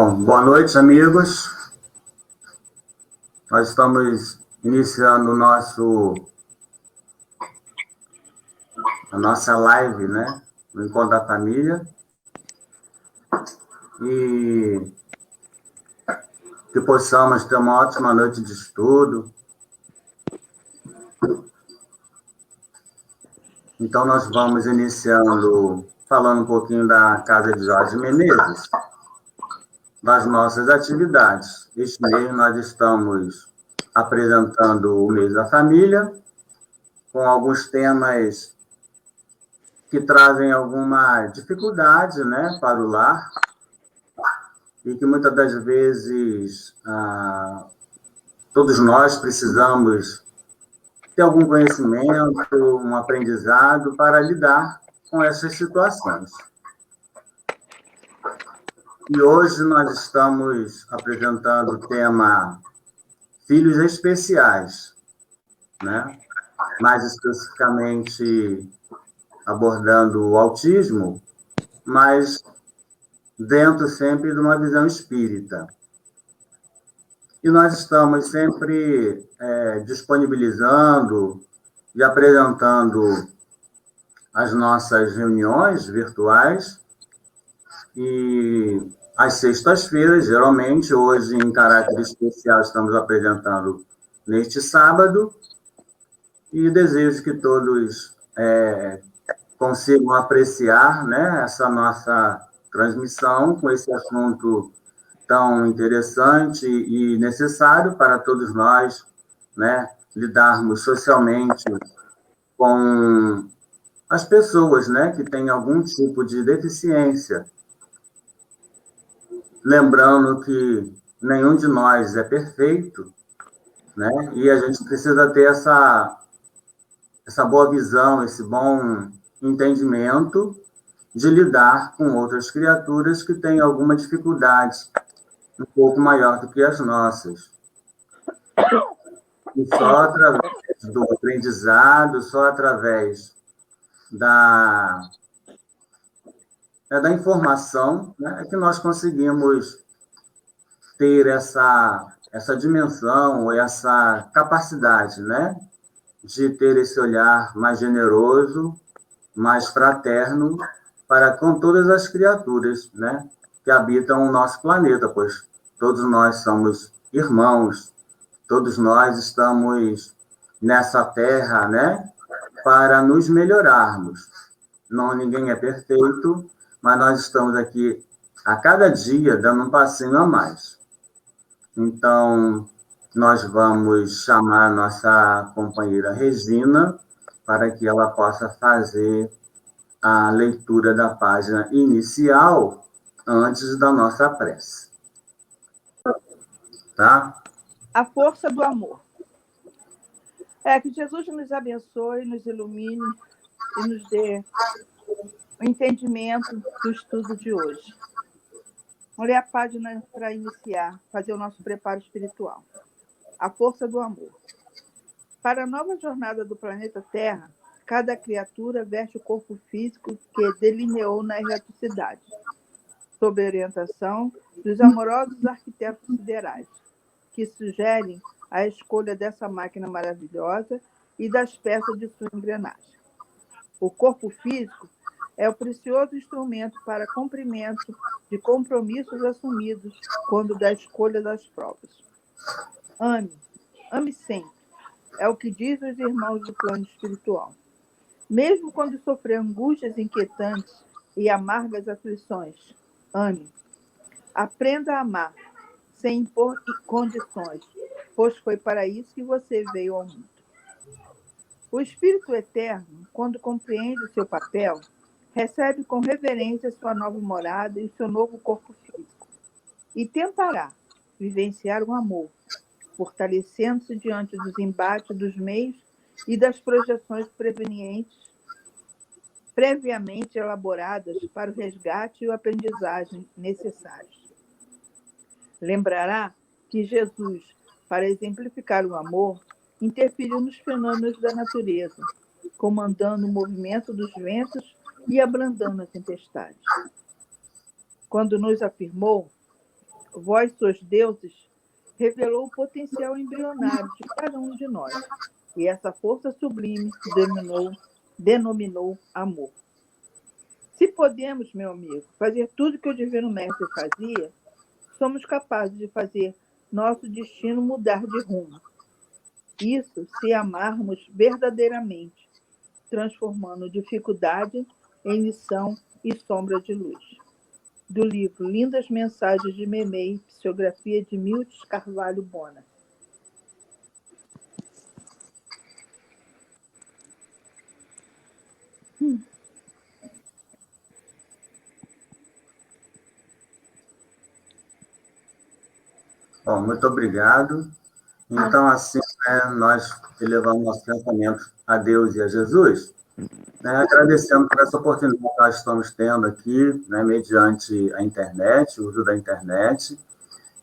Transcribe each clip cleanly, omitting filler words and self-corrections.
Bom, boa noite, amigos. Nós estamos iniciando a nossa live, né? No Encontro da Família. E que possamos ter uma ótima noite de estudo. Então, nós vamos iniciando falando um pouquinho da Casa de Jorge Menezes, das nossas atividades. Este mês nós estamos apresentando o mês da família, com alguns temas que trazem alguma dificuldade, né, para o lar, e que muitas das vezes todos nós precisamos ter algum conhecimento, um aprendizado para lidar com essas situações. E hoje nós estamos apresentando o tema Filhos Especiais, né? Mais especificamente abordando o autismo, mas dentro sempre de uma visão espírita. E nós estamos sempre disponibilizando e apresentando as nossas reuniões virtuais, e às sextas-feiras, geralmente, hoje em caráter especial, estamos apresentando neste sábado, e desejo que todos consigam apreciar, né, essa nossa transmissão com esse assunto tão interessante e necessário para todos nós, né, lidarmos socialmente com as pessoas, né, que têm algum tipo de deficiência. Lembrando que nenhum de nós é perfeito, né, e a gente precisa ter essa boa visão, esse bom entendimento de lidar com outras criaturas que têm alguma dificuldade um pouco maior do que as nossas. E só através do aprendizado, só através da informação, né, é que nós conseguimos ter essa dimensão, essa capacidade, né, de ter esse olhar mais generoso, mais fraterno para com todas as criaturas, né, que habitam o nosso planeta, pois todos nós somos irmãos, todos nós estamos nessa terra, né, para nos melhorarmos. Não, ninguém é perfeito, mas nós estamos aqui a cada dia dando um passinho a mais. Então, nós vamos chamar a nossa companheira Regina para que ela possa fazer a leitura da página inicial antes da nossa prece. Tá? A força do amor. Que Jesus nos abençoe, nos ilumine e nos dê o entendimento do estudo de hoje. Vamos ler a página para iniciar, fazer o nosso preparo espiritual. A força do amor. Para a nova jornada do planeta Terra, cada criatura veste o corpo físico que delineou na erraticidade, sob a orientação dos amorosos arquitetos siderais, que sugerem a escolha dessa máquina maravilhosa e das peças de sua engrenagem. O corpo físico é o precioso instrumento para cumprimento de compromissos assumidos quando da escolha das provas. Ame sempre, é o que diz os irmãos do plano espiritual. Mesmo quando sofrer angústias inquietantes e amargas aflições, ame. Aprenda a amar, sem impor condições, pois foi para isso que você veio ao mundo. O Espírito Eterno, quando compreende o seu papel, recebe com reverência sua nova morada e seu novo corpo físico, e tentará vivenciar o amor, fortalecendo-se diante dos embates dos meios e das projeções previamente elaboradas para o resgate e a aprendizagem necessários. Lembrará que Jesus, para exemplificar o amor, interferiu nos fenômenos da natureza, comandando o movimento dos ventos e abrandando a tempestade. Quando nos afirmou, Vós sois deuses, revelou o potencial embrionário de cada um de nós. E essa força sublime denominou amor. Se podemos, meu amigo, fazer tudo que o Divino Mestre fazia, somos capazes de fazer nosso destino mudar de rumo. Isso se amarmos verdadeiramente, transformando dificuldade em lição e sombra de luz. Do livro Lindas Mensagens de Memei, psicografia de Milton Carvalho Bona. Bom, muito obrigado. Então, assim, né, nós elevamos nosso pensamento a Deus e a Jesus, né, agradecendo por essa oportunidade que nós estamos tendo aqui, né, mediante a internet, o uso da internet,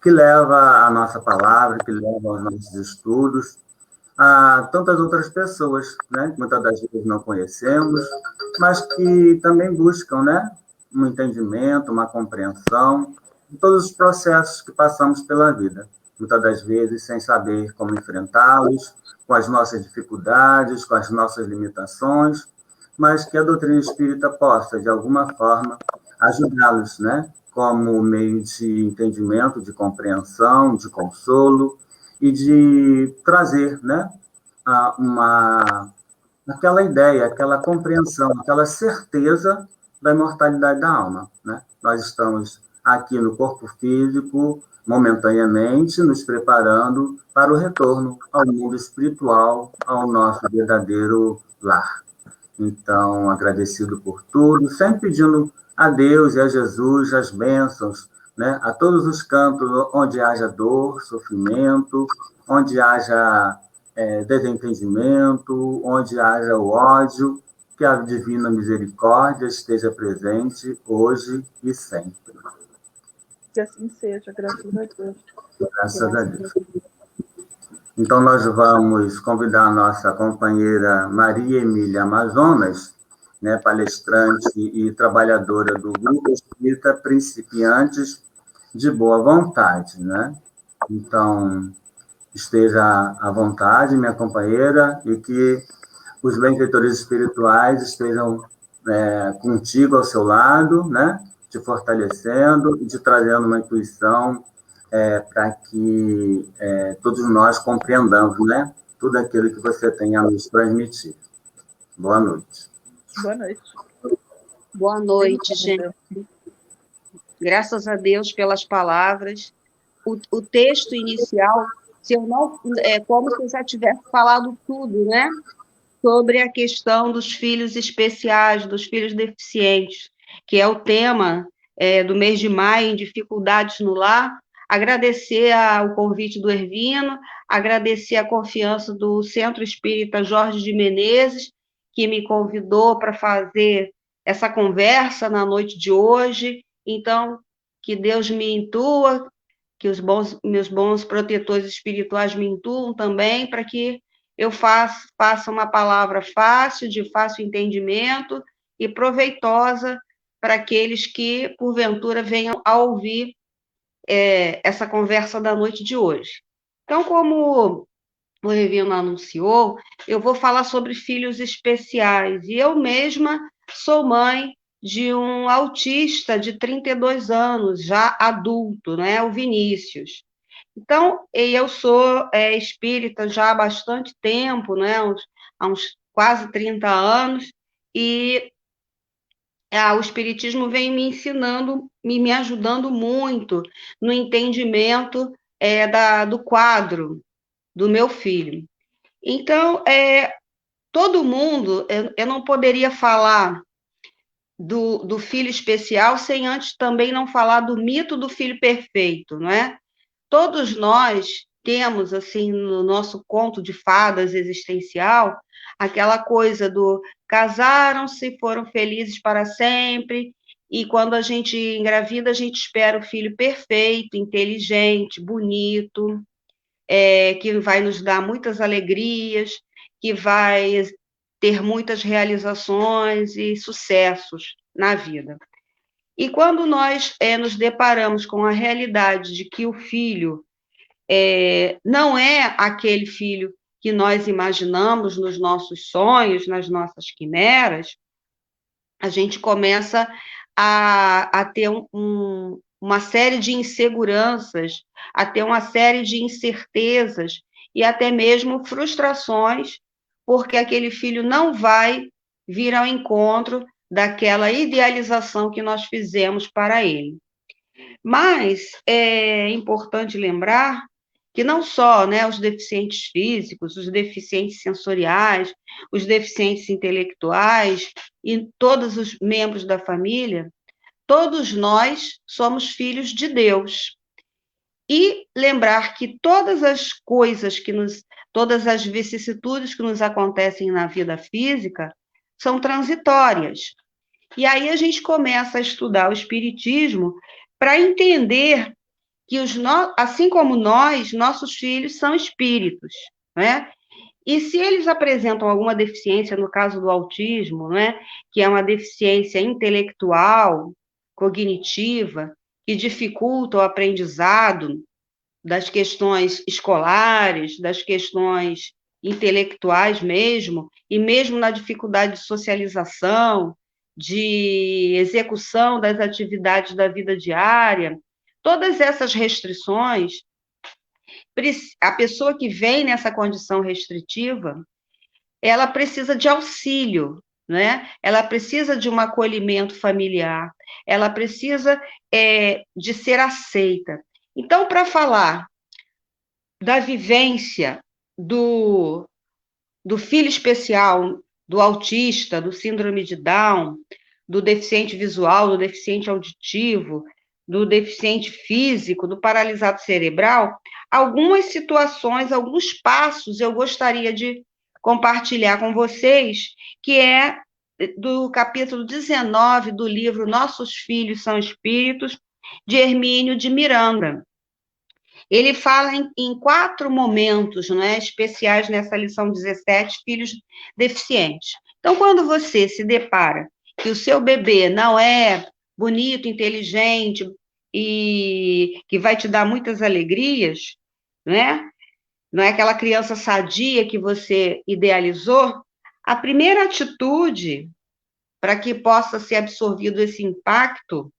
que leva a nossa palavra, que leva aos nossos estudos, a tantas outras pessoas, né, que muitas das vezes não conhecemos, mas que também buscam, né, um entendimento, uma compreensão de todos os processos que passamos pela vida, muitas das vezes sem saber como enfrentá-los, com as nossas dificuldades, com as nossas limitações, mas que a doutrina espírita possa, de alguma forma, ajudá-los, né, como meio de entendimento, de compreensão, de consolo, e de trazer, né, aquela ideia, aquela compreensão, aquela certeza da imortalidade da alma, né? Nós estamos aqui no corpo físico, momentaneamente, nos preparando para o retorno ao mundo espiritual, ao nosso verdadeiro lar. Então, agradecido por tudo, sempre pedindo a Deus e a Jesus as bênçãos, né? A todos os cantos onde haja dor, sofrimento, onde haja desentendimento, onde haja o ódio, que a divina misericórdia esteja presente hoje e sempre. Que assim seja, graças a Deus. Graças a Deus. Então, nós vamos convidar a nossa companheira Maria Emília Amazonas, né, palestrante e trabalhadora do Grupo Espírita Principiantes de Boa Vontade, né? Então, esteja à vontade, minha companheira, e que os benfeitores espirituais estejam contigo ao seu lado, né? Te fortalecendo e te trazendo uma intuição para que todos nós compreendamos, né? Tudo aquilo que você tem a nos transmitir. Boa noite. Boa noite. Boa noite, gente. Graças a Deus pelas palavras. O texto inicial, se eu não, é como se eu já tivesse falado tudo, né? Sobre a questão dos filhos especiais, dos filhos deficientes, que é o tema do mês de maio, em dificuldades no lar. Agradecer o convite do Ervino, agradecer a confiança do Centro Espírita Jorge de Menezes, que me convidou para fazer essa conversa na noite de hoje. Então, que Deus me intua, que meus bons protetores espirituais me intuam também, para que eu faça uma palavra fácil, de fácil entendimento e proveitosa para aqueles que, porventura, venham a ouvir essa conversa da noite de hoje. Então, como o Revino anunciou, eu vou falar sobre filhos especiais, e eu mesma sou mãe de um autista de 32 anos, já adulto, né, o Vinícius. Então, eu sou espírita já há bastante tempo, né, há uns quase 30 anos, e o espiritismo vem me ensinando, me ajudando muito no entendimento do quadro do meu filho. Então, todo mundo, eu não poderia falar do filho especial sem antes também não falar do mito do filho perfeito, não é? Todos nós temos, assim, no nosso conto de fadas existencial, aquela coisa do casaram-se, foram felizes para sempre, e quando a gente engravida, a gente espera o filho perfeito, inteligente, bonito, que vai nos dar muitas alegrias, que vai ter muitas realizações e sucessos na vida. E quando nós nos deparamos com a realidade de que o filho não é aquele filho que nós imaginamos nos nossos sonhos, nas nossas quimeras, a gente começa a ter uma série de inseguranças, a ter uma série de incertezas e até mesmo frustrações, porque aquele filho não vai vir ao encontro daquela idealização que nós fizemos para ele. Mas é importante lembrar que não só, né, os deficientes físicos, os deficientes sensoriais, os deficientes intelectuais e todos os membros da família, todos nós somos filhos de Deus. E lembrar que todas as coisas todas as vicissitudes que nos acontecem na vida física são transitórias. E aí a gente começa a estudar o Espiritismo para entender que assim como nós, nossos filhos são espíritos, né? E se eles apresentam alguma deficiência, no caso do autismo, né, que é uma deficiência intelectual, cognitiva, que dificulta o aprendizado das questões escolares, das questões intelectuais mesmo, e mesmo na dificuldade de socialização, de execução das atividades da vida diária, todas essas restrições, a pessoa que vem nessa condição restritiva, ela precisa de auxílio, né? Ela precisa de um acolhimento familiar, ela precisa de ser aceita. Então, para falar da vivência do filho especial, do autista, do síndrome de Down, do deficiente visual, do deficiente auditivo, do deficiente físico, do paralisado cerebral, algumas situações, alguns passos eu gostaria de compartilhar com vocês, que é do capítulo 19 do livro Nossos Filhos São Espíritos, de Hermínio de Miranda. Ele fala em 4 momentos, né, especiais nessa lição 17, filhos deficientes. Então, quando você se depara que o seu bebê não é bonito, inteligente e que vai te dar muitas alegrias, né? Não é aquela criança sadia que você idealizou, a primeira atitude para que possa ser absorvido esse impacto,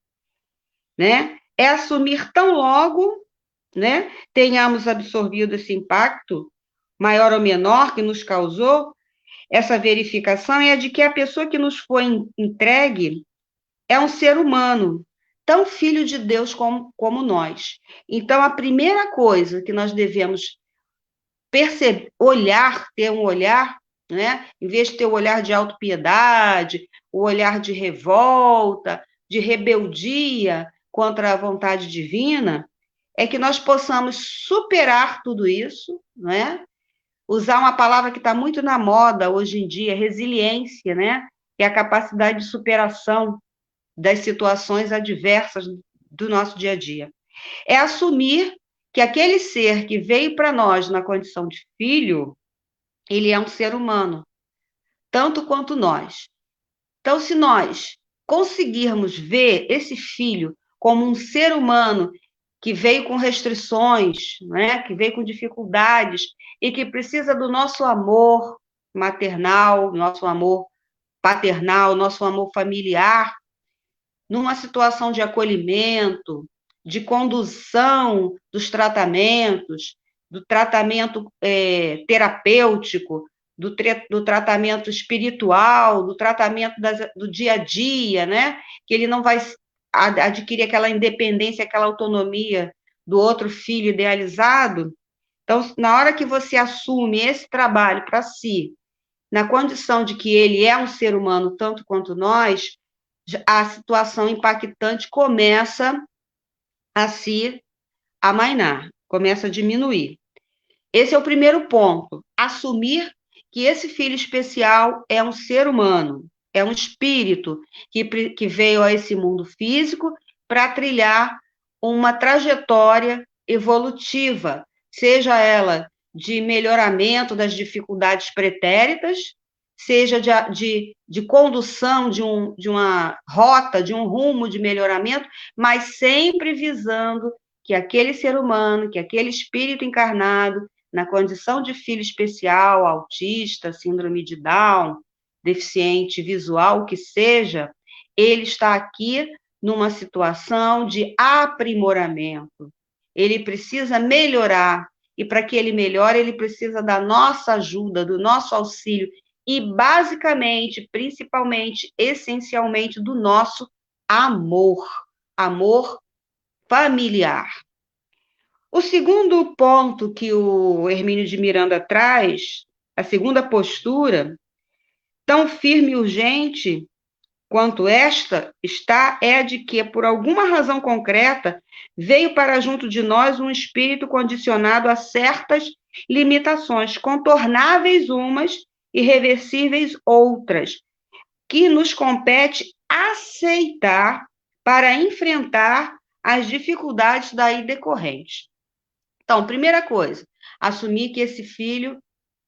né, é assumir tão logo, né, tenhamos absorvido esse impacto, maior ou menor, que nos causou, essa verificação é a de que a pessoa que nos foi entregue é um ser humano, tão filho de Deus como nós. Então, a primeira coisa que nós devemos perceber, ter um olhar, né, em vez de ter o olhar de autopiedade, o olhar de revolta, de rebeldia contra a vontade divina, é que nós possamos superar tudo isso, né? Usar uma palavra que está muito na moda hoje em dia, resiliência, né? Que é a capacidade de superação das situações adversas do nosso dia a dia. É assumir que aquele ser que veio para nós na condição de filho, ele é um ser humano, tanto quanto nós. Então, se nós conseguirmos ver esse filho como um ser humano que veio com restrições, né, que veio com dificuldades e que precisa do nosso amor maternal, nosso amor paternal, nosso amor familiar, numa situação de acolhimento, de condução dos tratamentos, do tratamento terapêutico, do tratamento espiritual, do tratamento do dia a dia, né? Que ele não vai adquirir aquela independência, aquela autonomia do outro filho idealizado. Então, na hora que você assume esse trabalho para si, na condição de que ele é um ser humano tanto quanto nós, a situação impactante começa a se amainar, começa a diminuir. Esse é o primeiro ponto, assumir que esse filho especial é um ser humano, é um espírito que veio a esse mundo físico para trilhar uma trajetória evolutiva, seja ela de melhoramento das dificuldades pretéritas, seja de condução de uma rota, de um rumo de melhoramento, mas sempre visando que aquele ser humano, que aquele espírito encarnado, na condição de filho especial, autista, síndrome de Down, deficiente visual, o que seja, ele está aqui numa situação de aprimoramento. Ele precisa melhorar, e para que ele melhore, ele precisa da nossa ajuda, do nosso auxílio, e basicamente, principalmente, essencialmente, do nosso amor familiar. O segundo ponto que o Hermínio de Miranda traz, a segunda postura, tão firme e urgente quanto esta está, é a de que, por alguma razão concreta, veio para junto de nós um espírito condicionado a certas limitações, contornáveis umas, irreversíveis outras, que nos compete aceitar para enfrentar as dificuldades daí decorrentes. Então, primeira coisa, assumir que esse filho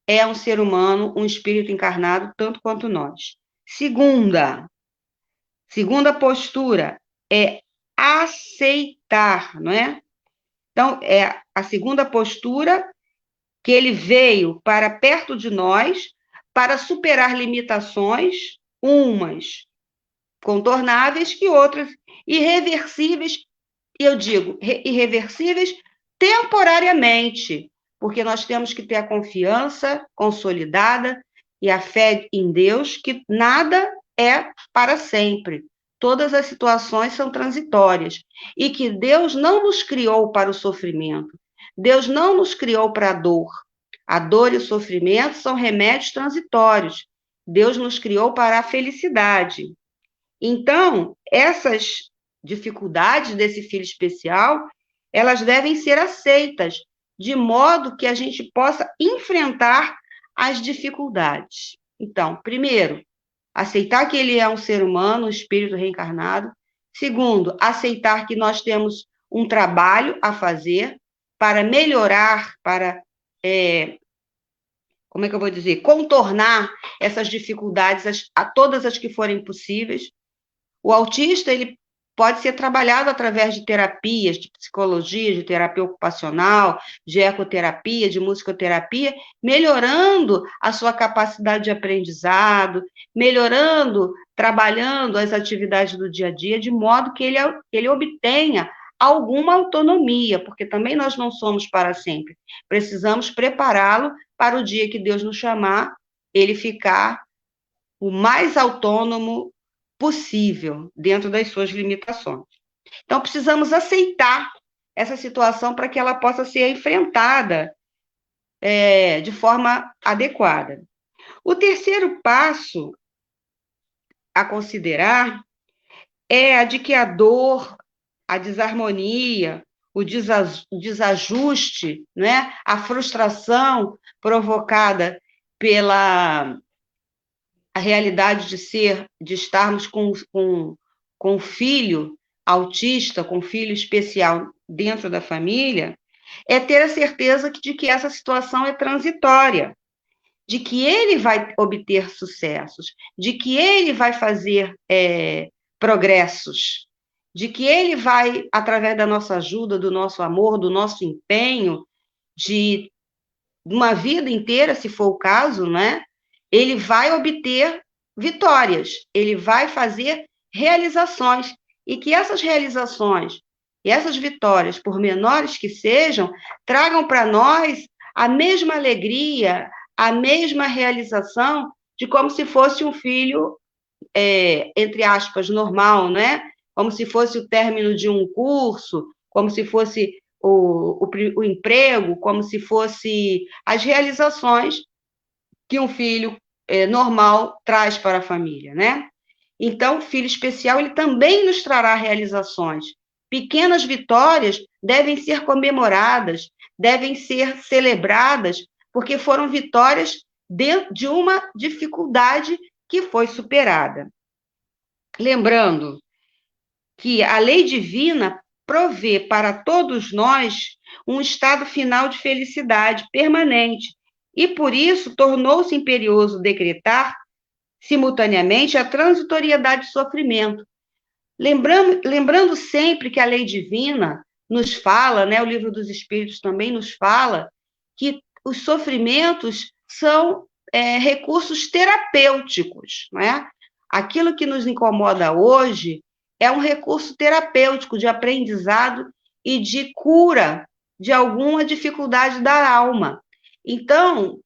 é um ser humano, um espírito encarnado, tanto quanto nós. Segunda postura é aceitar, não é? Então, é a segunda postura que ele veio para perto de nós para superar limitações, umas contornáveis e outras irreversíveis, e eu digo irreversíveis temporariamente, porque nós temos que ter a confiança consolidada e a fé em Deus que nada é para sempre. Todas as situações são transitórias e que Deus não nos criou para o sofrimento. Deus não nos criou para a dor. A dor e o sofrimento são remédios transitórios. Deus nos criou para a felicidade. Então, essas dificuldades desse filho especial, elas devem ser aceitas, de modo que a gente possa enfrentar as dificuldades. Então, primeiro, aceitar que ele é um ser humano, um espírito reencarnado. Segundo, aceitar que nós temos um trabalho a fazer para melhorar, para, como é que eu vou dizer, contornar essas dificuldades, a todas as que forem possíveis. O autista, ele pode ser trabalhado através de terapias, de psicologia, de terapia ocupacional, de ecoterapia, de musicoterapia, melhorando a sua capacidade de aprendizado, melhorando, trabalhando as atividades do dia a dia, de modo que ele obtenha alguma autonomia, porque também nós não somos para sempre. Precisamos prepará-lo para o dia que Deus nos chamar, ele ficar o mais autônomo possível, dentro das suas limitações. Então, precisamos aceitar essa situação para que ela possa ser enfrentada de forma adequada. O terceiro passo a considerar é a de que a dor, a desarmonia, o desajuste, né, a frustração provocada pela a realidade de estarmos com um filho autista, com um filho especial dentro da família, é ter a certeza de que essa situação é transitória, de que ele vai obter sucessos, de que ele vai fazer progressos, de que ele vai, através da nossa ajuda, do nosso amor, do nosso empenho, de uma vida inteira, se for o caso, né? Ele vai obter vitórias, ele vai fazer realizações, e que essas realizações e essas vitórias, por menores que sejam, tragam para nós a mesma alegria, a mesma realização de como se fosse um filho, entre aspas, normal, né? Como se fosse o término de um curso, como se fosse o emprego, como se fosse as realizações que um filho normal traz para a família, né? Então, o filho especial, ele também nos trará realizações. Pequenas vitórias devem ser comemoradas, devem ser celebradas, porque foram vitórias dentro de uma dificuldade que foi superada. Lembrando que a lei divina provê para todos nós um estado final de felicidade permanente, e por isso tornou-se imperioso decretar simultaneamente a transitoriedade do sofrimento. Lembrando sempre que a lei divina nos fala, né, o Livro dos Espíritos também nos fala, que os sofrimentos são recursos terapêuticos, né? Aquilo que nos incomoda hoje é um recurso terapêutico de aprendizado e de cura de alguma dificuldade da alma. Então,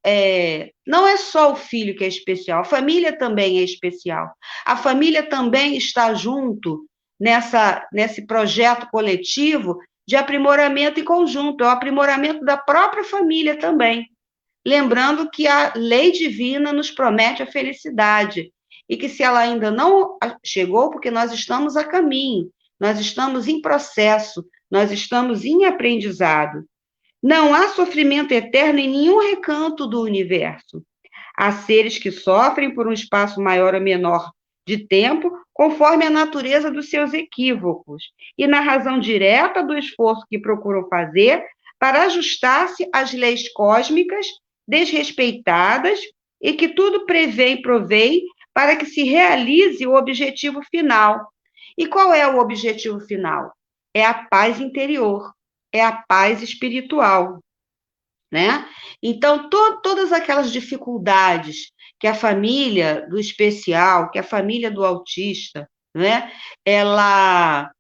não é só o filho que é especial, a família também é especial. A família também está junto nesse projeto coletivo de aprimoramento em conjunto, é o aprimoramento da própria família também. Lembrando que a lei divina nos promete a felicidade, e que se ela ainda não chegou, porque nós estamos a caminho, nós estamos em processo, nós estamos em aprendizado. Não há sofrimento eterno em nenhum recanto do universo. Há seres que sofrem por um espaço maior ou menor de tempo, conforme a natureza dos seus equívocos, e na razão direta do esforço que procuram fazer para ajustar-se às leis cósmicas desrespeitadas e que tudo prevê e provém para que se realize o objetivo final. E qual é o objetivo final? É a paz interior, é a paz espiritual, né? Então, todas aquelas dificuldades que a família do especial, que a família do autista, né, ela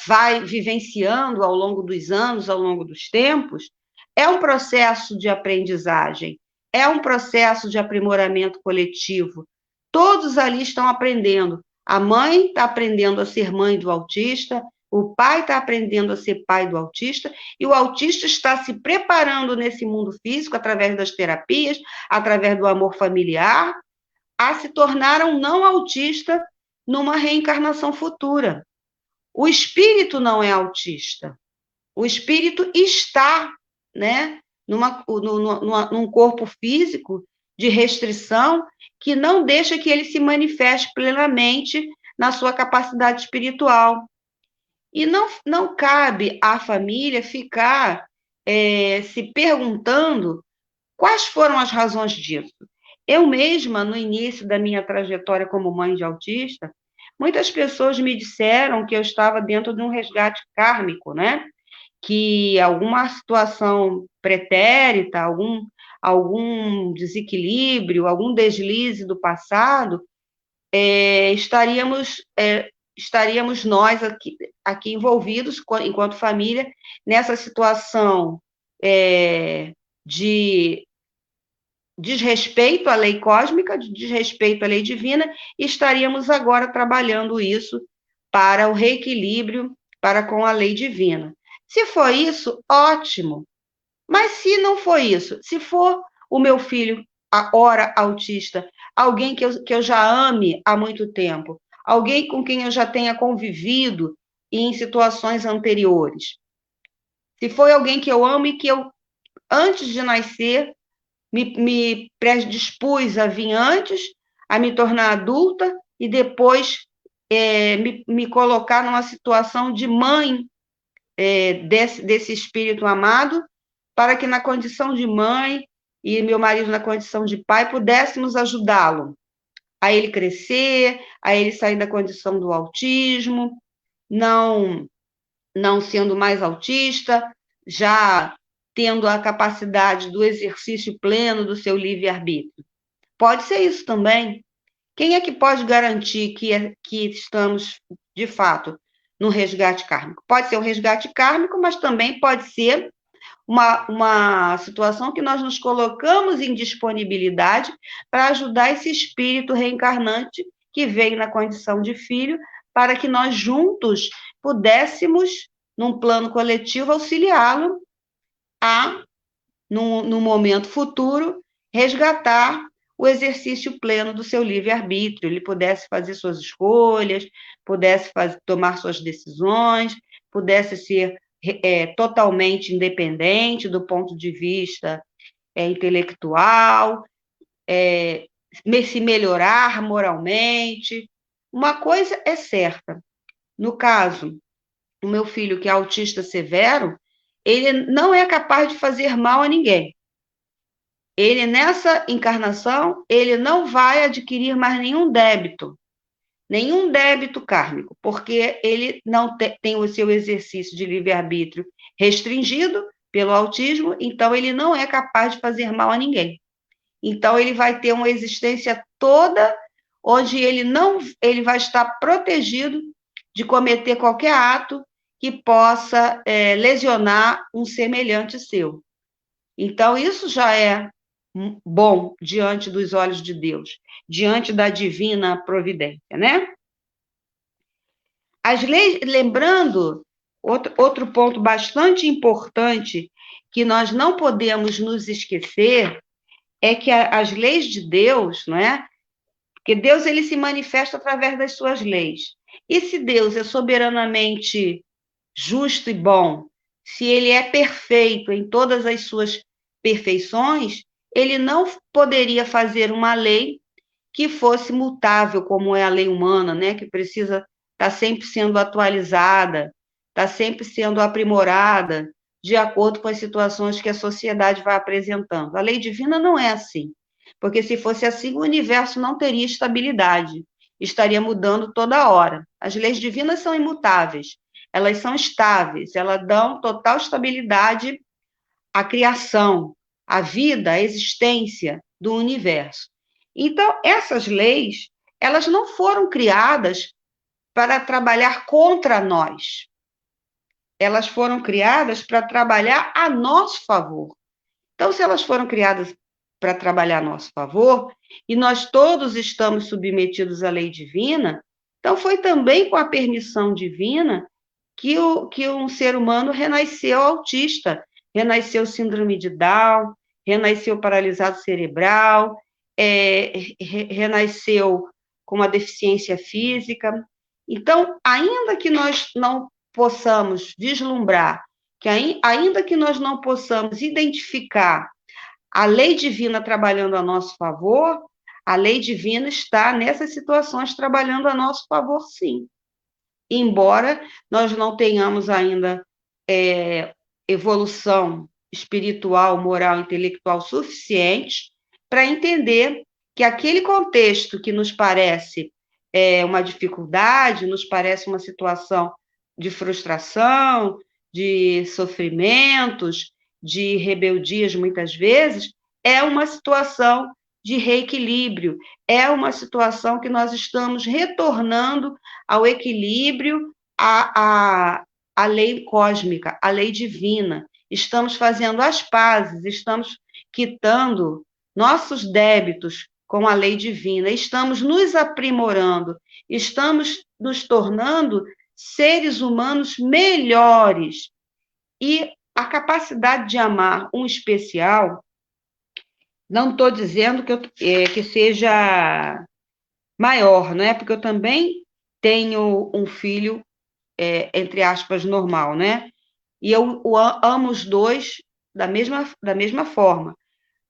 vai vivenciando ao longo dos anos, ao longo dos tempos, é um processo de aprendizagem, é um processo de aprimoramento coletivo. Todos ali estão aprendendo. A mãe está aprendendo a ser mãe do autista, o pai está aprendendo a ser pai do autista, e o autista está se preparando nesse mundo físico, através das terapias, através do amor familiar, a se tornar um não autista numa reencarnação futura. O espírito não é autista. O espírito está, né, num corpo físico de restrição que não deixa que ele se manifeste plenamente na sua capacidade espiritual. E não cabe à família ficar se perguntando quais foram as razões disso. Eu mesma, no início da minha trajetória como mãe de autista, muitas pessoas me disseram que eu estava dentro de um resgate kármico, né? Que alguma situação pretérita, algum desequilíbrio, algum deslize do passado, estaríamos nós aqui envolvidos, enquanto família, nessa situação de desrespeito à lei cósmica, de desrespeito à lei divina, e estaríamos agora trabalhando isso para o reequilíbrio, para com a lei divina. Se for isso, ótimo. Mas se não for isso, se for o meu filho, ora autista, alguém que eu já ame há muito tempo, alguém com quem eu já tenha convivido em situações anteriores, se foi alguém que eu amo e que eu, antes de nascer, me predispus a vir antes, a me tornar adulta e depois me colocar numa situação de mãe desse espírito amado, para que na condição de mãe e meu marido na condição de pai pudéssemos ajudá-lo a ele crescer, a ele sair da condição do autismo, não sendo mais autista, já tendo a capacidade do exercício pleno do seu livre-arbítrio. Pode ser isso também. Quem é que pode garantir que estamos, de fato, no resgate kármico? Pode ser um resgate kármico, mas também pode ser uma situação que nós nos colocamos em disponibilidade para ajudar esse espírito reencarnante que veio na condição de filho, para que nós juntos pudéssemos, num plano coletivo, auxiliá-lo a, no momento futuro, resgatar o exercício pleno do seu livre-arbítrio, ele pudesse fazer suas escolhas, pudesse tomar suas decisões, pudesse ser totalmente independente do ponto de vista intelectual, se melhorar moralmente. Uma coisa é certa, no caso, o meu filho, que é autista severo, ele não é capaz de fazer mal a ninguém. ele nessa encarnação, ele não vai adquirir mais nenhum débito kármico, porque ele não tem o seu exercício de livre-arbítrio restringido pelo autismo, então ele não é capaz de fazer mal a ninguém. Então ele vai ter uma existência toda onde ele vai estar protegido de cometer qualquer ato que possa lesionar um semelhante seu. Então isso já é bom diante dos olhos de Deus, diante da divina providência, né? As leis, lembrando, outro ponto bastante importante que nós não podemos nos esquecer é que as leis de Deus, não é? Porque Deus ele se manifesta através das suas leis. E se Deus é soberanamente justo e bom, se ele é perfeito em todas as suas perfeições, ele não poderia fazer uma lei que fosse mutável, como é a lei humana, né? Que precisa estar sempre sendo atualizada, está sempre sendo aprimorada, de acordo com as situações que a sociedade vai apresentando. A lei divina não é assim, porque se fosse assim, o universo não teria estabilidade, estaria mudando toda hora. As leis divinas são imutáveis, elas são estáveis, elas dão total estabilidade à criação, à vida, à existência do universo. Então, essas leis, elas não foram criadas para trabalhar contra nós. Elas foram criadas para trabalhar a nosso favor. Então, se elas foram criadas para trabalhar a nosso favor, e nós todos estamos submetidos à lei divina, então foi também com a permissão divina que um ser humano renasceu autista, renasceu síndrome de Down, renasceu paralisado cerebral, renasceu com uma deficiência física. Então, ainda que nós não possamos vislumbrar, que ainda que nós não possamos identificar a lei divina trabalhando a nosso favor, a lei divina está nessas situações trabalhando a nosso favor, sim. Embora nós não tenhamos ainda evolução espiritual, moral, intelectual suficiente para entender que aquele contexto que nos parece uma dificuldade, nos parece uma situação de frustração, de sofrimentos, de rebeldias, muitas vezes, é uma situação de reequilíbrio, é uma situação que nós estamos retornando ao equilíbrio, à lei cósmica, à lei divina. Estamos fazendo as pazes, estamos quitando nossos débitos com a lei divina, estamos nos aprimorando, estamos nos tornando seres humanos melhores. E a capacidade de amar um especial, não estou dizendo que seja maior, né? Porque eu também tenho um filho, entre aspas, normal, né? E eu amo os dois da mesma forma.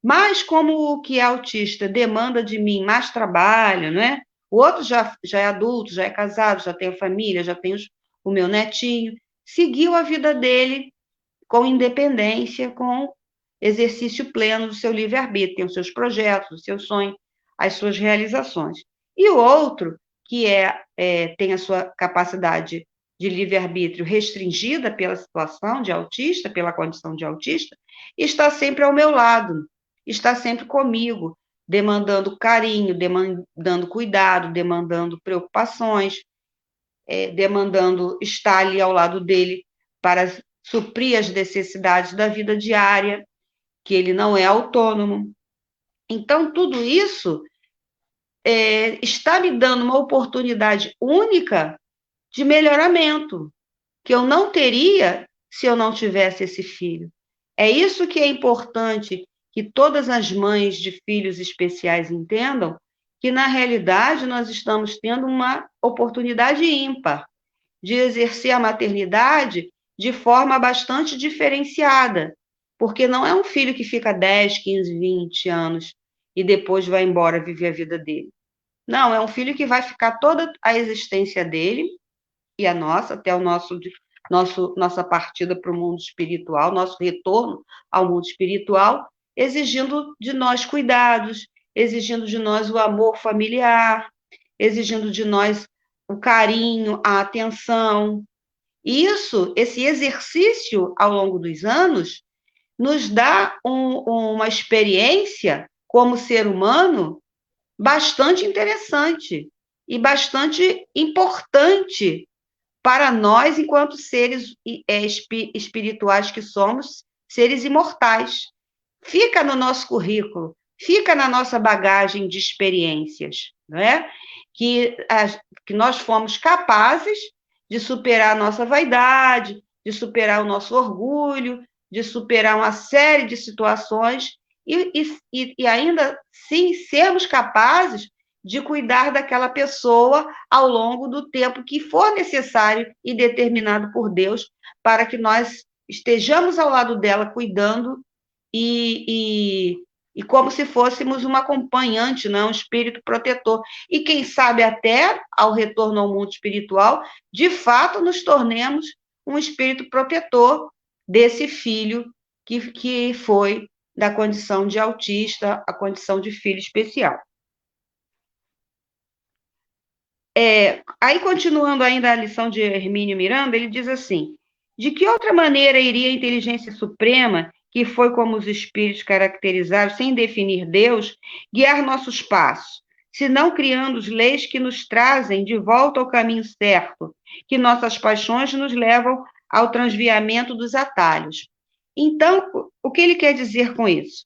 Mas como o que é autista demanda de mim mais trabalho, né? O outro já é adulto, já é casado, já tem família, já tem o meu netinho, seguiu a vida dele com independência, com exercício pleno do seu livre-arbítrio, tem os seus projetos, os seus sonhos, as suas realizações. E o outro, que tem a sua capacidade de livre-arbítrio restringida pela situação de autista, pela condição de autista, está sempre ao meu lado, está sempre comigo, demandando carinho, demandando cuidado, demandando preocupações, demandando estar ali ao lado dele para suprir as necessidades da vida diária, que ele não é autônomo. Então, tudo isso está me dando uma oportunidade única de melhoramento, que eu não teria se eu não tivesse esse filho. É isso que é importante que todas as mães de filhos especiais entendam, que, na realidade, nós estamos tendo uma oportunidade ímpar de exercer a maternidade de forma bastante diferenciada, porque não é um filho que fica 10, 15, 20 anos e depois vai embora viver a vida dele. Não, é um filho que vai ficar toda a existência dele e a nossa, até nossa partida para o mundo espiritual, nosso retorno ao mundo espiritual, exigindo de nós cuidados, exigindo de nós o amor familiar, exigindo de nós o carinho, a atenção. Esse exercício ao longo dos anos nos dá uma experiência como ser humano bastante interessante e bastante importante para nós, enquanto seres espirituais que somos, seres imortais. Fica no nosso currículo, fica na nossa bagagem de experiências, não é? Que nós fomos capazes de superar a nossa vaidade, de superar o nosso orgulho, de superar uma série de situações e ainda sim sermos capazes de cuidar daquela pessoa ao longo do tempo que for necessário e determinado por Deus para que nós estejamos ao lado dela cuidando e como se fôssemos uma acompanhante, né? Um espírito protetor. E quem sabe até, ao retorno ao mundo espiritual, de fato nos tornemos um espírito protetor desse filho que foi da condição de autista, a condição de filho especial. Aí, continuando ainda a lição de Hermínio Miranda, ele diz assim: de que outra maneira iria a inteligência suprema, que foi como os espíritos caracterizaram, sem definir Deus, guiar nossos passos, senão criando as leis que nos trazem de volta ao caminho certo, que nossas paixões nos levam ao transviamento dos atalhos? Então, o que ele quer dizer com isso?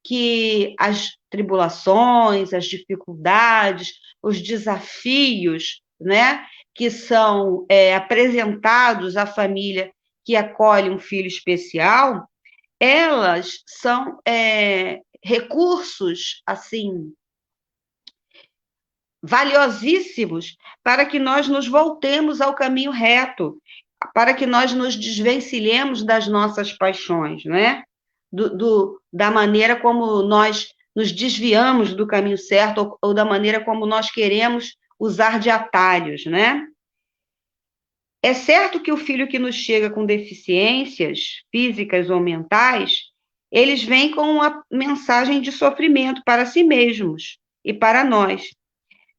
Que as tribulações, as dificuldades, os desafios, né, que são apresentados à família que acolhe um filho especial, elas são recursos, assim, valiosíssimos para que nós nos voltemos ao caminho reto, para que nós nos desvencilhemos das nossas paixões, né? Da maneira como nós nos desviamos do caminho certo ou da maneira como nós queremos usar de atalhos, né? É certo que o filho que nos chega com deficiências físicas ou mentais, eles vêm com uma mensagem de sofrimento para si mesmos e para nós.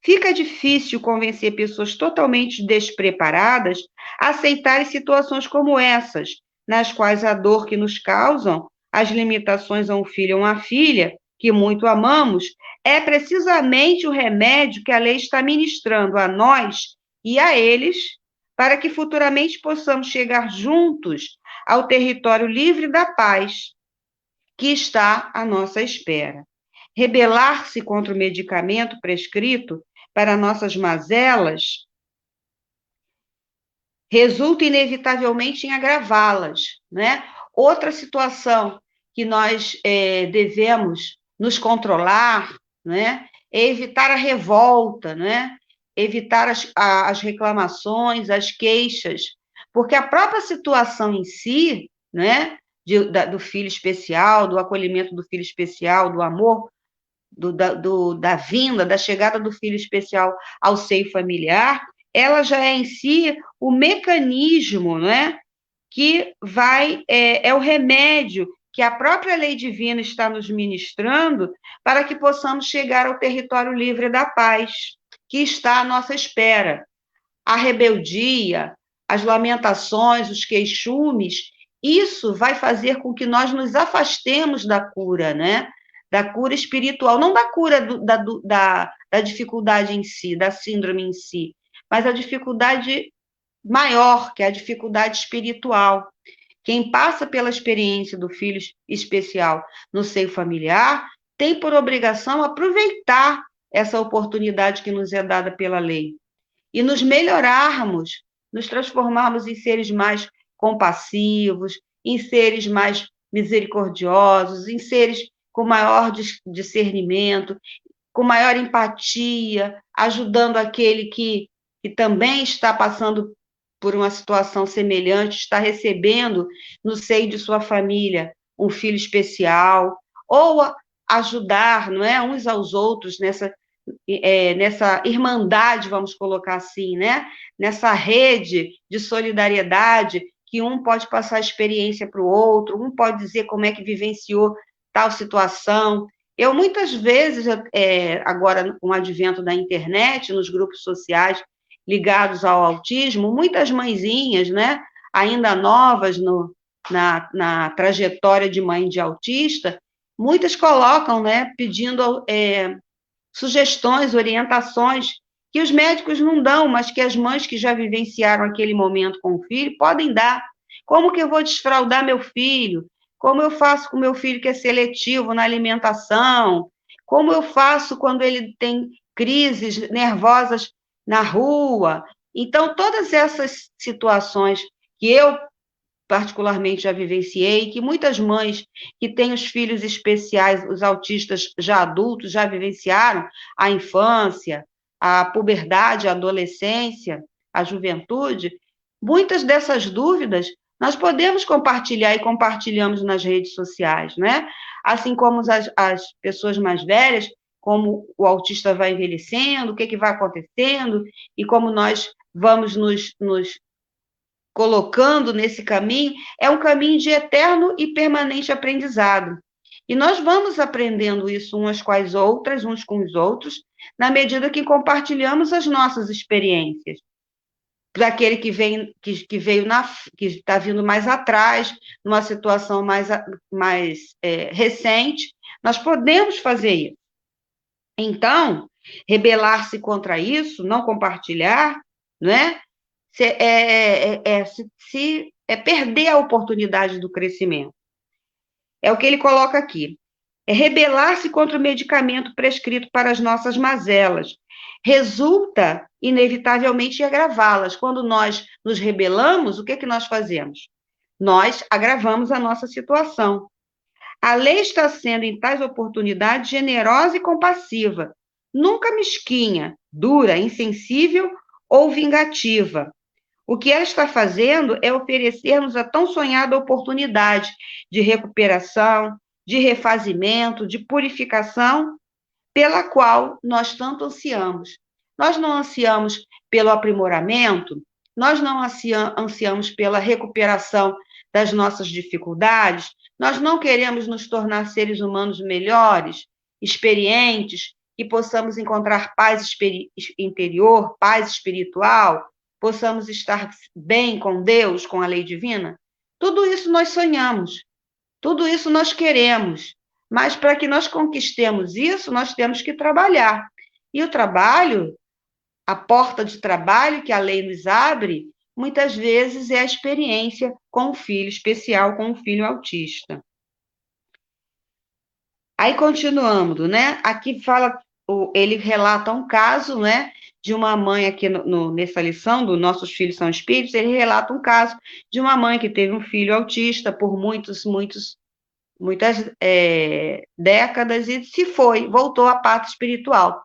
Fica difícil convencer pessoas totalmente despreparadas a aceitarem situações como essas, nas quais a dor que nos causam, as limitações a um filho ou uma filha, que muito amamos, é precisamente o remédio que a lei está ministrando a nós e a eles, para que futuramente possamos chegar juntos ao território livre da paz, que está à nossa espera. Rebelar-se contra o medicamento prescrito para nossas mazelas resulta inevitavelmente em agravá-las, né? Outra situação que nós devemos nos controlar, né, é evitar a revolta, né? Evitar as reclamações, as queixas, porque a própria situação em si, né, do filho especial, do acolhimento do filho especial, do amor, da vinda, da chegada do filho especial ao seio familiar, ela já é em si o mecanismo, né, que é o remédio que a própria lei divina está nos ministrando para que possamos chegar ao território livre da paz, que está à nossa espera. A rebeldia, as lamentações, os queixumes, isso vai fazer com que nós nos afastemos da cura, né? Da cura espiritual, não da cura da dificuldade em si, da síndrome em si, mas a dificuldade maior, que é a dificuldade espiritual. Quem passa pela experiência do filho especial no seio familiar tem por obrigação aproveitar essa oportunidade que nos é dada pela lei e nos melhorarmos, nos transformarmos em seres mais compassivos, em seres mais misericordiosos, em seres com maior discernimento, com maior empatia, ajudando aquele que também está passando por uma situação semelhante, está recebendo no seio de sua família um filho especial, ou ajudar, não é, uns aos outros nessa irmandade, vamos colocar assim, né? Nessa rede de solidariedade, que um pode passar a experiência para o outro, um pode dizer como é que vivenciou tal situação. Eu, muitas vezes, agora, com o advento da internet, nos grupos sociais ligados ao autismo, muitas mãezinhas, né, ainda novas na trajetória de mãe de autista, muitas colocam, né, pedindo sugestões, orientações, que os médicos não dão, mas que as mães que já vivenciaram aquele momento com o filho podem dar. Como que eu vou desfraldar meu filho? Como eu faço com meu filho que é seletivo na alimentação? Como eu faço quando ele tem crises nervosas na rua? Então, todas essas situações que eu particularmente já vivenciei, que muitas mães que têm os filhos especiais, os autistas já adultos, já vivenciaram a infância, a puberdade, a adolescência, a juventude, muitas dessas dúvidas nós podemos compartilhar e compartilhamos nas redes sociais, né? Assim como as pessoas mais velhas, como o autista vai envelhecendo, o que vai acontecendo, e como nós vamos nos colocando nesse caminho, é um caminho de eterno e permanente aprendizado. E nós vamos aprendendo isso umas com as outras, uns com os outros, na medida que compartilhamos as nossas experiências. Para aquele que veio que está vindo mais atrás, numa situação mais recente, nós podemos fazer isso. Então, rebelar-se contra isso, não compartilhar, não é? É perder a oportunidade do crescimento. É o que ele coloca aqui. É rebelar-se contra o medicamento prescrito para as nossas mazelas. Resulta, inevitavelmente, em agravá-las. Quando nós nos rebelamos, o que nós fazemos? Nós agravamos a nossa situação. A lei está sendo, em tais oportunidades, generosa e compassiva, nunca mesquinha, dura, insensível ou vingativa. O que ela está fazendo é oferecer-nos a tão sonhada oportunidade de recuperação, de refazimento, de purificação, pela qual nós tanto ansiamos. Nós não ansiamos pelo aprimoramento, nós não ansiamos pela recuperação das nossas dificuldades, nós não queremos nos tornar seres humanos melhores, experientes, que possamos encontrar paz interior, paz espiritual, possamos estar bem com Deus, com a lei divina. Tudo isso nós sonhamos, tudo isso nós queremos, mas para que nós conquistemos isso, nós temos que trabalhar. E o trabalho, a porta de trabalho que a lei nos abre, muitas vezes é a experiência com o filho especial, com o filho autista. Aí, continuando, né? Aqui fala, ele relata um caso, né? De uma mãe aqui nessa lição, do Nossos Filhos São Espíritos, ele relata um caso de uma mãe que teve um filho autista por muitas décadas e voltou à parte espiritual.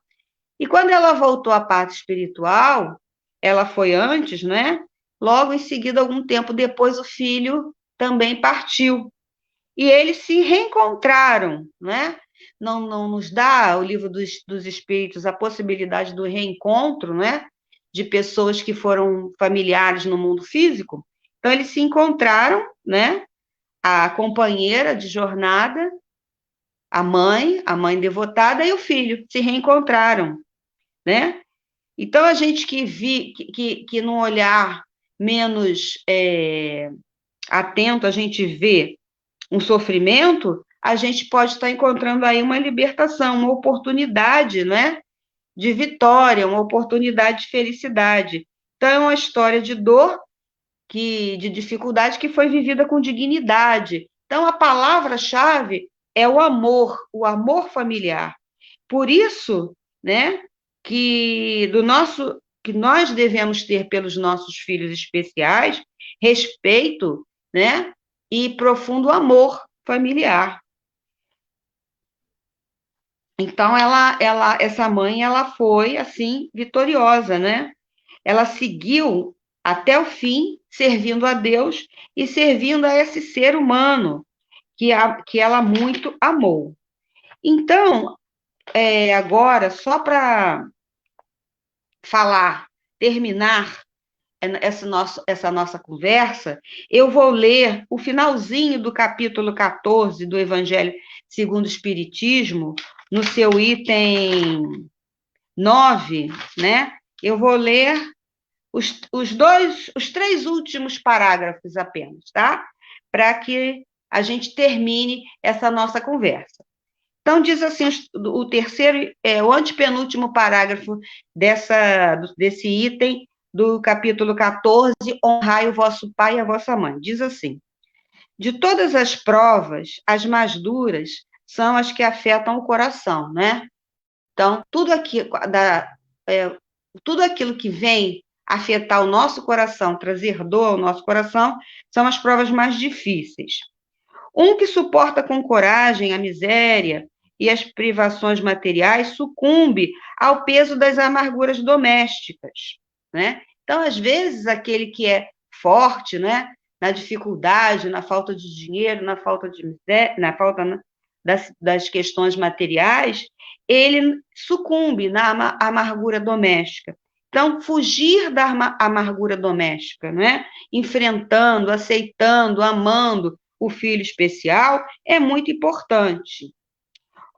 E quando ela voltou à parte espiritual, ela foi antes, né? Logo em seguida, algum tempo depois, o filho também partiu. E eles se reencontraram, né? Não nos dá o livro dos Espíritos a possibilidade do reencontro, né? De pessoas que foram familiares no mundo físico. Então, eles se encontraram, né? A companheira de jornada, a mãe devotada e o filho se reencontraram, né? Então, a gente que num olhar menos atento, a gente vê um sofrimento, a gente pode estar encontrando aí uma libertação, uma oportunidade, né, de vitória, uma oportunidade de felicidade. Então, é uma história de dor, de dificuldade que foi vivida com dignidade. Então, a palavra-chave é o amor familiar. Por isso, né, que nós devemos ter pelos nossos filhos especiais respeito, né, e profundo amor familiar. Então, essa mãe, ela foi, assim, vitoriosa, né? Ela seguiu até o fim, servindo a Deus e servindo a esse ser humano que ela muito amou. Então, agora, só para terminar essa nossa conversa, eu vou ler o finalzinho do capítulo 14 do Evangelho segundo o Espiritismo, no seu item 9, né? Eu vou ler os 3 últimos parágrafos apenas, tá? Para que a gente termine essa nossa conversa. Então, diz assim, o terceiro, o antepenúltimo parágrafo desse item do capítulo 14, honrai o vosso pai e a vossa mãe. Diz assim: de todas as provas, as mais duras são as que afetam o coração, né? Então, tudo aquilo que vem afetar o nosso coração, trazer dor ao nosso coração, são as provas mais difíceis. Um que suporta com coragem a miséria e as privações materiais sucumbe ao peso das amarguras domésticas, né? Então, às vezes, aquele que é forte, né, na dificuldade, na falta de dinheiro, na falta de miséria, na falta das questões materiais, ele sucumbe na amargura doméstica. Então, fugir da amargura doméstica, né? Enfrentando, aceitando, amando o filho especial, é muito importante.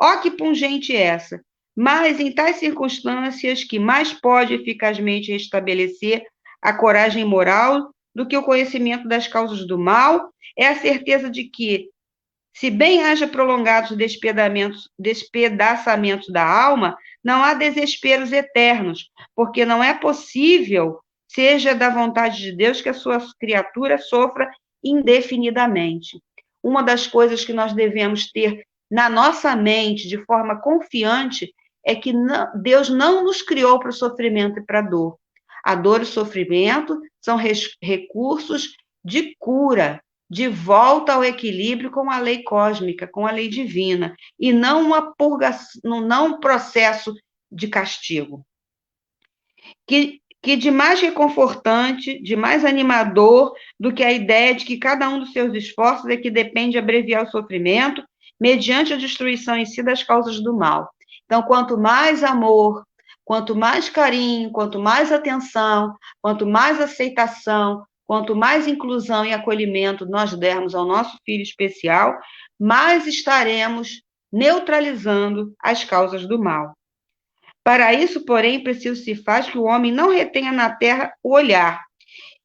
Ó que pungente essa! Mas em tais circunstâncias que mais pode eficazmente restabelecer a coragem moral do que o conhecimento das causas do mal, é a certeza de que, se bem haja prolongados despedaçamentos da alma, não há desesperos eternos, porque não é possível, seja da vontade de Deus, que a sua criatura sofra indefinidamente. Uma das coisas que nós devemos ter na nossa mente, de forma confiante, é que Deus não nos criou para o sofrimento e para a dor. A dor e o sofrimento são recursos de cura, de volta ao equilíbrio com a lei cósmica, com a lei divina, e não uma purgação, não um processo de castigo. Que de mais reconfortante, de mais animador do que a ideia de que cada um dos seus esforços é que depende abreviar o sofrimento, mediante a destruição em si das causas do mal. Então, quanto mais amor, quanto mais carinho, quanto mais atenção, quanto mais aceitação, quanto mais inclusão e acolhimento nós dermos ao nosso filho especial, mais estaremos neutralizando as causas do mal. Para isso, porém, preciso se faz que o homem não retenha na terra o olhar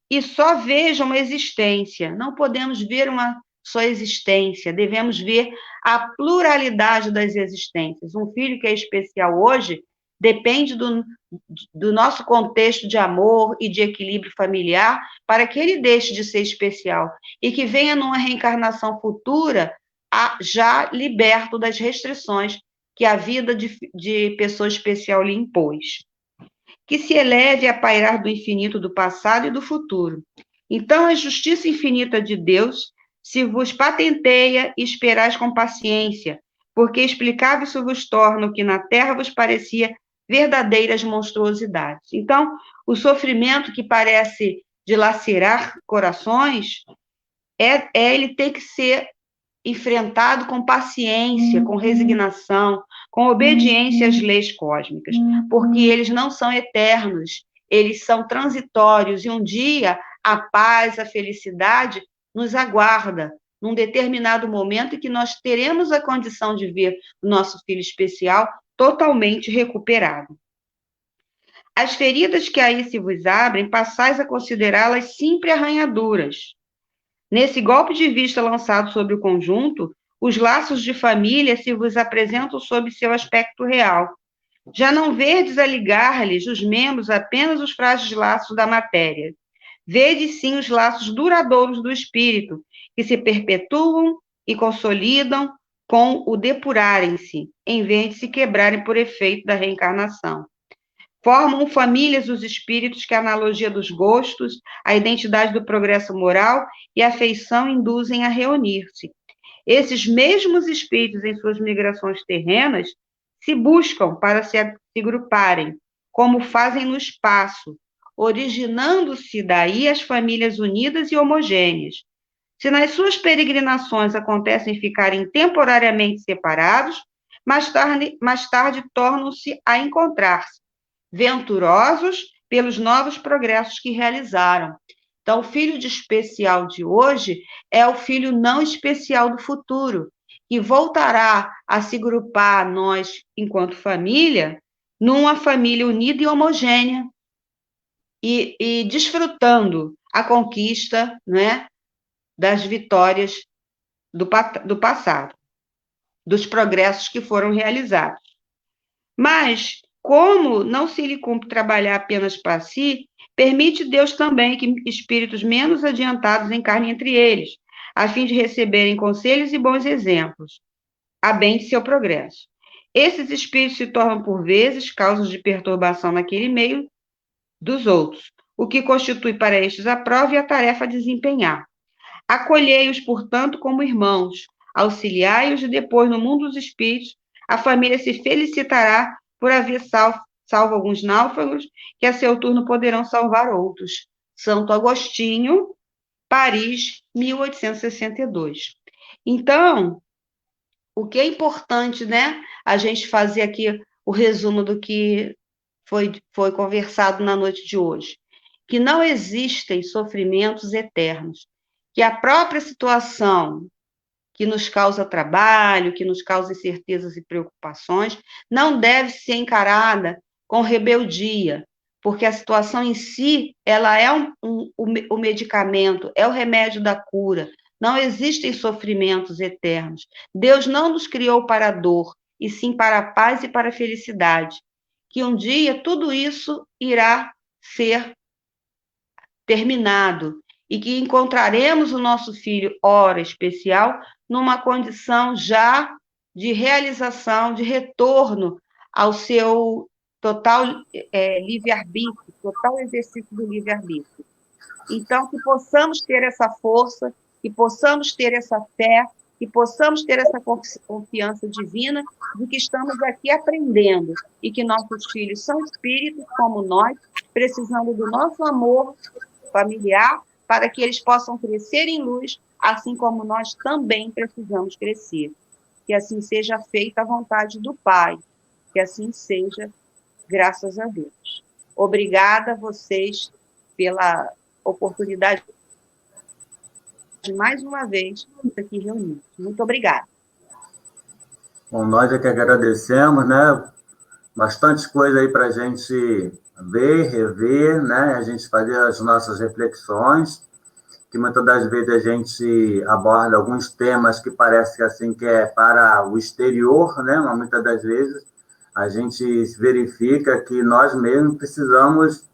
e só veja uma existência. Não podemos ver uma só existência, devemos ver a pluralidade das existências. Um filho que é especial hoje depende do nosso contexto de amor e de equilíbrio familiar para que ele deixe de ser especial e que venha numa reencarnação futura já liberto das restrições que a vida de pessoa especial lhe impôs. Que se eleve a pairar do infinito do passado e do futuro. Então, a justiça infinita de Deus se vos patenteia e esperais com paciência, porque explicável se vos torna o que na terra vos parecia verdadeiras monstruosidades. Então, o sofrimento que parece dilacerar corações, ele tem que ser enfrentado com paciência, com resignação, com obediência às leis cósmicas, porque eles não são eternos, eles são transitórios, e um dia a paz, a felicidade nos aguarda, num determinado momento em que nós teremos a condição de ver o nosso filho especial totalmente recuperado. As feridas que aí se vos abrem, passais a considerá-las simples arranhaduras. Nesse golpe de vista lançado sobre o conjunto, os laços de família se vos apresentam sob seu aspecto real. Já não verdes a ligar-lhes os membros apenas os frágeis laços da matéria. Vedes sim os laços duradouros do espírito, que se perpetuam e consolidam com o depurarem-se, em vez de se quebrarem por efeito da reencarnação. Formam famílias os espíritos que a analogia dos gostos, a identidade do progresso moral e a afeição induzem a reunir-se. Esses mesmos espíritos, em suas migrações terrenas, se buscam para se agruparem, como fazem no espaço, originando-se daí as famílias unidas e homogêneas. Se nas suas peregrinações acontecem ficarem temporariamente separados, mais tarde tornam-se a encontrar-se, venturosos pelos novos progressos que realizaram. Então, o filho de especial de hoje é o filho não especial do futuro, que voltará a se grupar nós, enquanto família, numa família unida e homogênea, e desfrutando a conquista, né, das vitórias do passado, dos progressos que foram realizados. Mas, como não se lhe cumpre trabalhar apenas para si, permite Deus também que espíritos menos adiantados encarnem entre eles, a fim de receberem conselhos e bons exemplos, a bem de seu progresso. Esses espíritos se tornam, por vezes, causas de perturbação naquele meio dos outros, o que constitui para estes a prova e a tarefa a desempenhar. Acolhei-os, portanto, como irmãos, auxiliai-os e depois, no mundo dos espíritos, a família se felicitará por haver salvo alguns náufragos, que a seu turno poderão salvar outros. Santo Agostinho, Paris, 1862. Então, o que é importante, né, a gente fazer aqui o resumo do que foi conversado na noite de hoje, que não existem sofrimentos eternos, que a própria situação que nos causa trabalho, que nos causa incertezas e preocupações, não deve ser encarada com rebeldia, porque a situação em si, ela é o medicamento, é o remédio da cura. Não existem sofrimentos eternos. Deus não nos criou para a dor, e sim para a paz e para a felicidade. Que um dia tudo isso irá ser terminado e que encontraremos o nosso filho, ora especial, numa condição já de realização, de retorno ao seu total livre-arbítrio, total exercício do livre-arbítrio. Então, que possamos ter essa força, que possamos ter essa fé, que possamos ter essa confiança divina de que estamos aqui aprendendo e que nossos filhos são espíritos como nós, precisando do nosso amor familiar para que eles possam crescer em luz, assim como nós também precisamos crescer. Que assim seja feita a vontade do Pai, que assim seja, graças a Deus. Obrigada a vocês pela oportunidade de mais uma vez aqui reunidos. Muito obrigada. Bom, nós é que agradecemos, né? Bastante coisa aí para a gente ver, rever, né? A gente fazer as nossas reflexões, que muitas das vezes a gente aborda alguns temas que parece assim que é para o exterior, né? Mas muitas das vezes a gente verifica que nós mesmos precisamos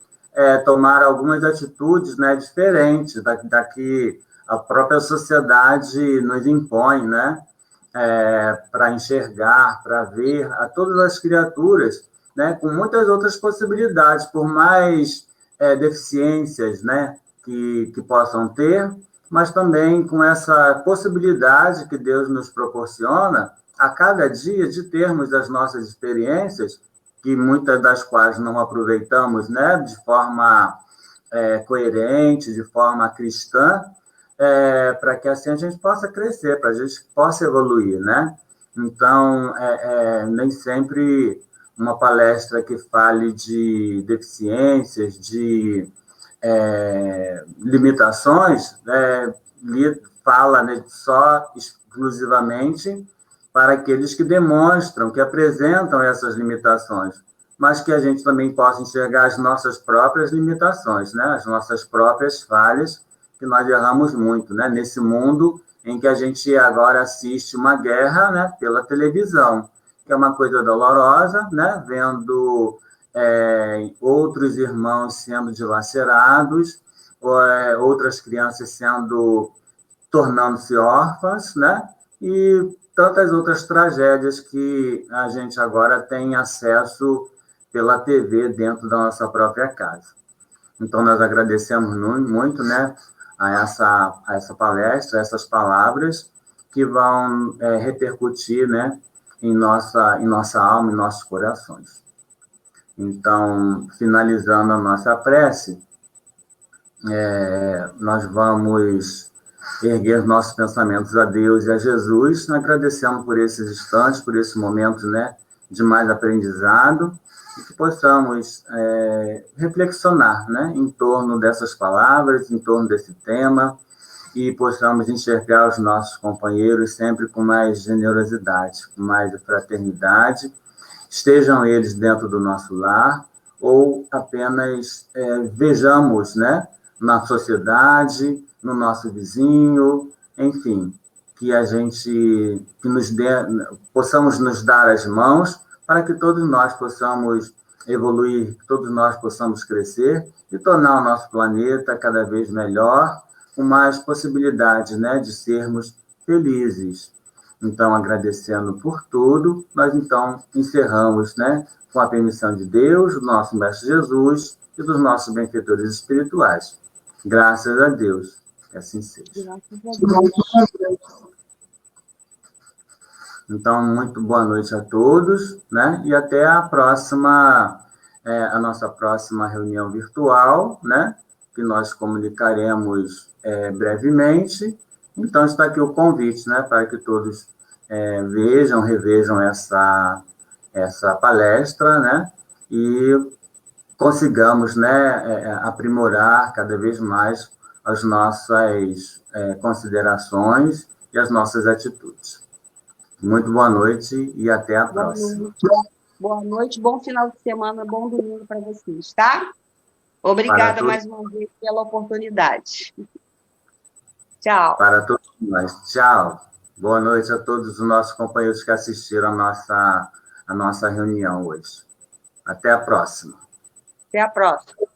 tomar algumas atitudes, né, diferentes da que a própria sociedade nos impõe, né? Para enxergar, para ver a todas as criaturas, né, com muitas outras possibilidades, por mais deficiências, né, que possam ter, mas também com essa possibilidade que Deus nos proporciona a cada dia de termos as nossas experiências, que muitas das quais não aproveitamos, né, de forma coerente, de forma cristã, para que assim a gente possa crescer, para a gente possa evoluir, né? Então, nem sempre uma palestra que fale de deficiências, de limitações, fala, né, só exclusivamente para aqueles que demonstram, que apresentam essas limitações, mas que a gente também possa enxergar as nossas próprias limitações, né? As nossas próprias falhas, que nós erramos muito, né? Nesse mundo em que a gente agora assiste uma guerra, né, pela televisão, que é uma coisa dolorosa, né? Vendo outros irmãos sendo dilacerados, outras crianças tornando-se órfãs, né? E tantas outras tragédias que a gente agora tem acesso pela TV dentro da nossa própria casa. Então, nós agradecemos muito, né, a essa palestra, essas palavras que vão repercutir, né, em nossa alma, em nossos corações. Então, finalizando a nossa prece, nós vamos erguer nossos pensamentos a Deus e a Jesus, agradecendo por esses instantes, por esse momento, né, de mais aprendizado, e que possamos reflexionar, né, em torno dessas palavras, em torno desse tema, e possamos enxergar os nossos companheiros sempre com mais generosidade, com mais fraternidade, estejam eles dentro do nosso lar, ou apenas vejamos, né, na sociedade, no nosso vizinho, enfim, que a gente possamos nos dar as mãos para que todos nós possamos evoluir, que todos nós possamos crescer e tornar o nosso planeta cada vez melhor, com mais possibilidades, né, de sermos felizes. Então, agradecendo por tudo, nós então encerramos, né, com a permissão de Deus, do nosso Mestre Jesus e dos nossos benfeitores espirituais. Graças a Deus, que assim seja. Graças a Deus. Então, muito boa noite a todos, né, e até a próxima, a nossa próxima reunião virtual, né, que nós comunicaremos brevemente. Então, está aqui o convite, né, para que todos revejam essa palestra, né, e consigamos, né, aprimorar cada vez mais as nossas considerações e as nossas atitudes. Muito boa noite e até a próxima. Boa noite, bom final de semana, bom domingo para vocês, tá? Obrigada mais uma vez pela oportunidade. Tchau. Para todos nós. Tchau. Boa noite a todos os nossos companheiros que assistiram a nossa reunião hoje. Até a próxima. Até a próxima.